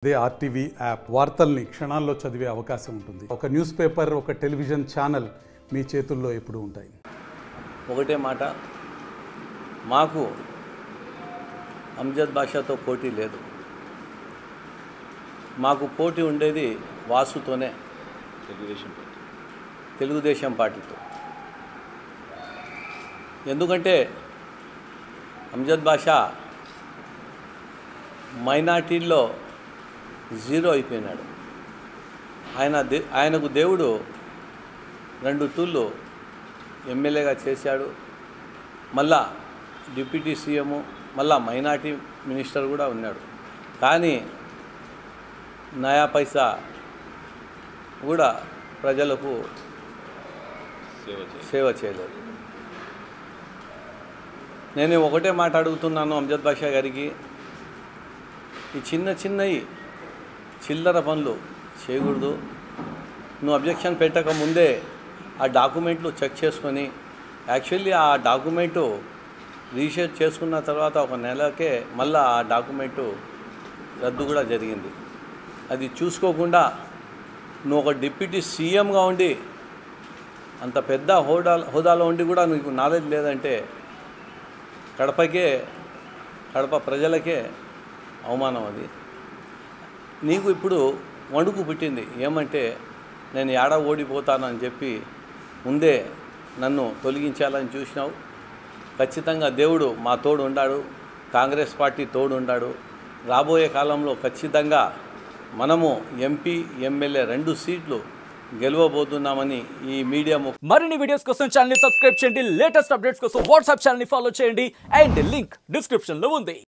అదే RTV app వార్తల్ని క్షణాల్లో చదివే అవకాశం ఉంటుంది. ఒక న్యూస్ పేపర్, ఒక టెలివిజన్ ఛానల్ మీ చేతుల్లో ఎప్పుడూ ఉంటాయి. ఒకటే మాట, మాకు అంజద్ బాషాతో పోటీ లేదు. మాకు పోటీ ఉండేది వాసుతోనే, తెలుగుదేశం పార్టీతో. ఎందుకంటే అంజద్ బాషా మైనార్టీల్లో జీరో అయిపోయినాడు. ఆయనకు దేవుడు 2 తూళ్ళు ఎమ్మెల్యేగా చేశాడు. మళ్ళా డిప్యూటీ సీఎం, మళ్ళా మైనార్టీ మినిస్టర్ కూడా ఉన్నాడు. కానీ నయా పైసా కూడా ప్రజలకు సేవ చేయలేదు. నేను ఒకటే మాట అడుగుతున్నాను అంజద్ బాషా గారికి, ఈ చిన్నవి చిల్లర పనులు చేయకూడదు. నువ్వు అబ్జెక్షన్ పెట్టక ముందే ఆ డాక్యుమెంట్లు చెక్ చేసుకొని, యాక్చువల్లీ ఆ డాక్యుమెంటు రీసెర్చ్ చేసుకున్న తర్వాత 1 నెలకే మళ్ళీ ఆ డాక్యుమెంటు రద్దు కూడా జరిగింది. అది చూసుకోకుండా నువ్వు ఒక డిప్యూటీ సీఎంగా ఉండి, అంత పెద్ద హోదాలో ఉండి కూడా నీకు నాలెడ్జ్ లేదంటే కడప ప్రజలకే అవమానం. అది నీకు ఇప్పుడు వణుకు పుట్టింది. ఏమంటే నేను ఏడ ఓడిపోతానని చెప్పి ముందే నన్ను తొలగించాలని చూసినావు. ఖచ్చితంగా దేవుడు మా తోడు ఉన్నాడు, కాంగ్రెస్ పార్టీ తోడు ఉన్నాడు. రాబోయే కాలంలో ఖచ్చితంగా మనము ఎంపీ, ఎమ్మెల్యే 2 సీట్లు గెలవబోతున్నామని ఈ మీడియా. మరిన్ని వీడియోస్ కోసం ఛానల్ ని సబ్స్క్రైబ్ చేయండి. లేటెస్ట్ అప్డేట్స్ కోసం వాట్సాప్ ఛానల్ ని ఫాలో చేయండి. అండ్ లింక్ డిస్క్రిప్షన్ లో ఉంది.